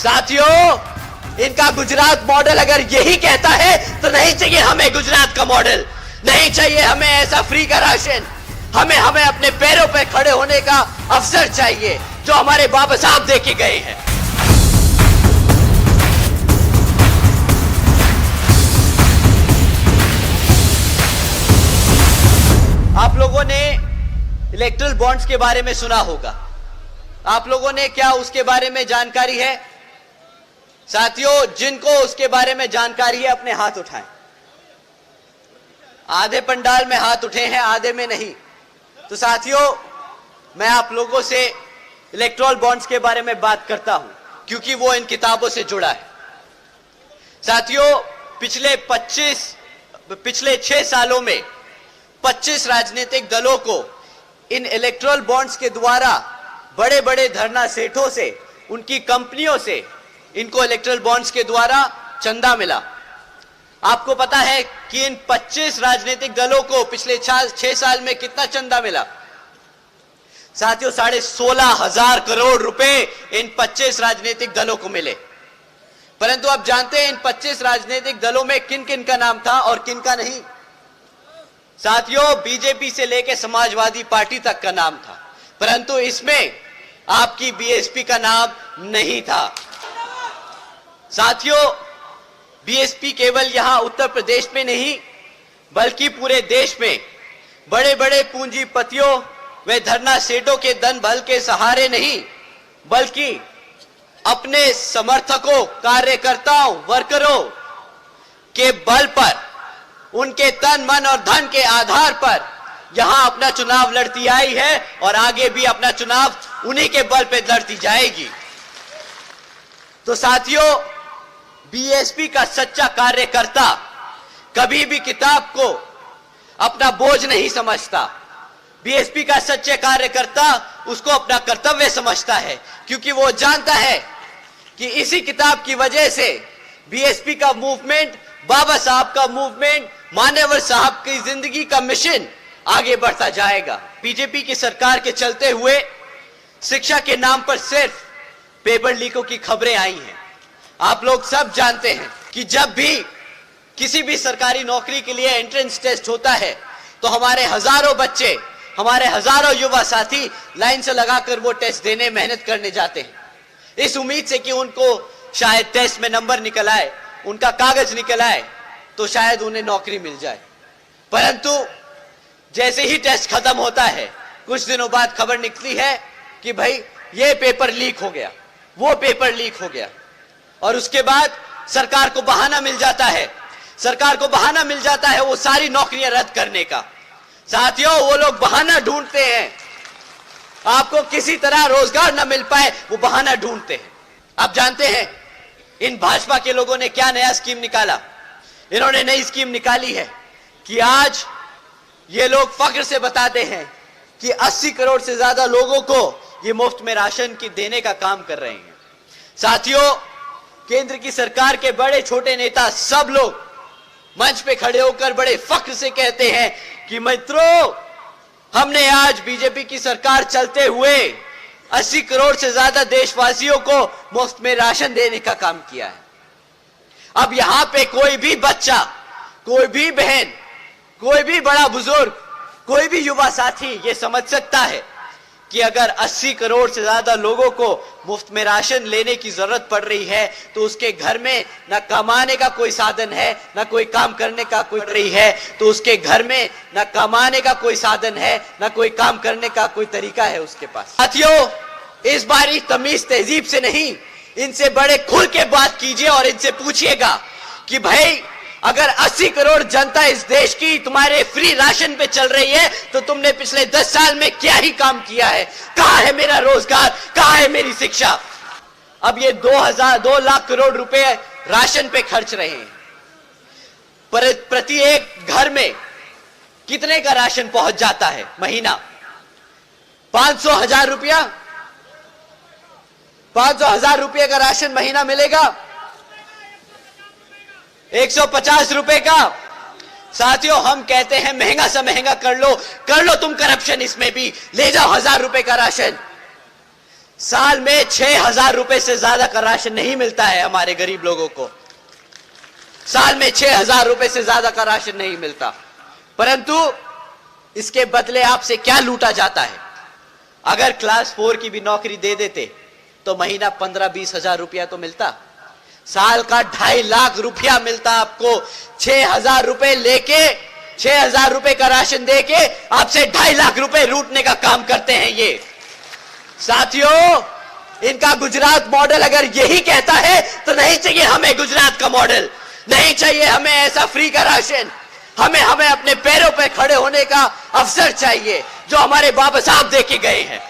साथियों, इनका गुजरात मॉडल अगर यही कहता है तो नहीं चाहिए हमें गुजरात का मॉडल, नहीं चाहिए हमें ऐसा फ्री का राशन। हमें अपने पैरों पे खड़े होने का अवसर चाहिए जो हमारे बाबा साहब दे के गए हैं। आप लोगों ने इलेक्ट्रल बॉन्ड्स के बारे में सुना होगा। आप लोगों ने क्या उसके बारे में जानकारी है? साथियों, जिनको उसके बारे में जानकारी है अपने हाथ उठाएं। आधे पंडाल में हाथ उठे हैं, आधे में नहीं। तो साथियों, मैं आप लोगों से इलेक्ट्रल बॉन्ड्स के बारे में बात करता हूं क्योंकि वो इन किताबों से जुड़ा है। साथियों, पिछले 6 सालों में 25 राजनीतिक दलों को इन इलेक्ट्रल बॉन्ड्स के द्वारा बड़े बड़े धरना सेठों से, उनकी कंपनियों से इनको इलेक्ट्रल बॉन्ड्स के द्वारा चंदा मिला। आपको पता है कि इन 25 राजनीतिक दलों को पिछले 6 साल में कितना चंदा मिला? साथियों, 16,500 करोड़ रुपए इन 25 राजनीतिक दलों को मिले। परंतु आप जानते हैं इन 25 राजनीतिक दलों में किन किन का नाम था और किन का नहीं? साथियों, बीजेपी से लेकर समाजवादी पार्टी तक का नाम था, परंतु इसमें आपकी बीएसपी का नाम नहीं था। साथियों, बीएसपी केवल यहां उत्तर प्रदेश में नहीं बल्कि पूरे देश में बड़े बड़े पूंजीपतियों व धरना सेठों के धन बल के सहारे नहीं बल्कि अपने समर्थकों, कार्यकर्ताओं, वर्करों के बल पर, उनके तन मन और धन के आधार पर यहां अपना चुनाव लड़ती आई है और आगे भी अपना चुनाव उन्हीं के बल पे लड़ती जाएगी। तो साथियों, बीएसपी का सच्चा कार्यकर्ता कभी भी किताब को अपना बोझ नहीं समझता। बीएसपी का सच्चा कार्यकर्ता उसको अपना कर्तव्य समझता है क्योंकि वो जानता है कि इसी किताब की वजह से बीएसपी का मूवमेंट, बाबा साहब का मूवमेंट, मान्यवर साहब की जिंदगी का मिशन आगे बढ़ता जाएगा। बीजेपी की सरकार के चलते हुए शिक्षा के नाम पर सिर्फ पेपर लीकों की खबरें आई हैं। आप लोग सब जानते हैं कि जब भी किसी भी सरकारी नौकरी के लिए एंट्रेंस टेस्ट होता है तो हमारे हजारों बच्चे, हमारे हजारों युवा साथी लाइन से लगाकर वो टेस्ट देने, मेहनत करने जाते हैं इस उम्मीद से कि उनको शायद टेस्ट में नंबर निकल आए, उनका कागज निकल आए तो शायद उन्हें नौकरी मिल जाए। परंतु जैसे ही टेस्ट खत्म होता है, कुछ दिनों बाद खबर निकली है कि भाई ये पेपर लीक हो गया, वो पेपर लीक हो गया, और उसके बाद सरकार को बहाना मिल जाता है, सरकार को बहाना मिल जाता है वो सारी नौकरियां रद्द करने का। साथियों, वो लोग बहाना ढूंढते हैं, आपको किसी तरह रोजगार न मिल पाए वो बहाना ढूंढते हैं। आप जानते हैं इन भाजपा के लोगों ने क्या नया स्कीम निकाला? इन्होंने नई स्कीम निकाली है कि आज ये लोग फख्र से बताते हैं कि 80 करोड़ से ज्यादा लोगों को ये मुफ्त में राशन की देने का काम कर रहे हैं। साथियों, केंद्र की सरकार के बड़े छोटे नेता सब लोग मंच पे खड़े होकर बड़े फख्र से कहते हैं कि मित्रों, हमने आज बीजेपी की सरकार चलते हुए 80 करोड़ से ज्यादा देशवासियों को मुफ्त में राशन देने का काम किया है। अब यहां पे कोई भी बच्चा, कोई भी बहन, कोई भी बड़ा बुजुर्ग, कोई भी युवा साथी ये समझ सकता है कि अगर 80 करोड़ से ज्यादा लोगों को मुफ्त में राशन लेने की जरूरत पड़ रही है तो उसके घर में ना कमाने का कोई साधन है, ना कोई काम करने का कोई रही है, तो उसके घर में ना कमाने का कोई साधन है, ना कोई काम करने का कोई तरीका है उसके पास। साथियों, इस बारी तमीज तहजीब से नहीं, इनसे बड़े खुल के बात कीजिए और इनसे पूछिएगा कि भाई अगर 80 करोड़ जनता इस देश की तुम्हारे फ्री राशन पे चल रही है तो तुमने पिछले 10 साल में क्या ही काम किया है? कहां है मेरा रोजगार, कहां है मेरी शिक्षा? अब ये 2 लाख करोड़ रुपए राशन पे खर्च रहे हैं। प्रति एक घर में कितने का राशन पहुंच जाता है महीना? 500,000 रुपया, 500,000 रुपये का राशन महीना मिलेगा, 150 रुपए का। साथियों, हम कहते हैं महंगा से महंगा कर लो तुम करप्शन, इसमें भी ले जाओ 1000 रुपए का राशन। साल में 6,000 रुपए से ज्यादा का राशन नहीं मिलता है हमारे गरीब लोगों को। साल में 6,000 रुपए से ज्यादा का राशन नहीं मिलता, परंतु इसके बदले आपसे क्या लूटा जाता है। अगर क्लास 4 की भी नौकरी दे देते तो महीना 15-20 हजार रुपया तो मिलता। साल का 2.5 लाख रुपया मिलता आपको। 6,000 रुपए लेके, 6,000 रुपए का राशन देके आपसे 2.5 लाख रुपए लूटने का काम करते हैं ये। साथियों, इनका गुजरात मॉडल अगर यही कहता है तो नहीं चाहिए हमें गुजरात का मॉडल, नहीं चाहिए हमें ऐसा फ्री का राशन। हमें अपने पैरों पर खड़े होने का अवसर चाहिए जो हमारे बाबा साहब दे के गए हैं।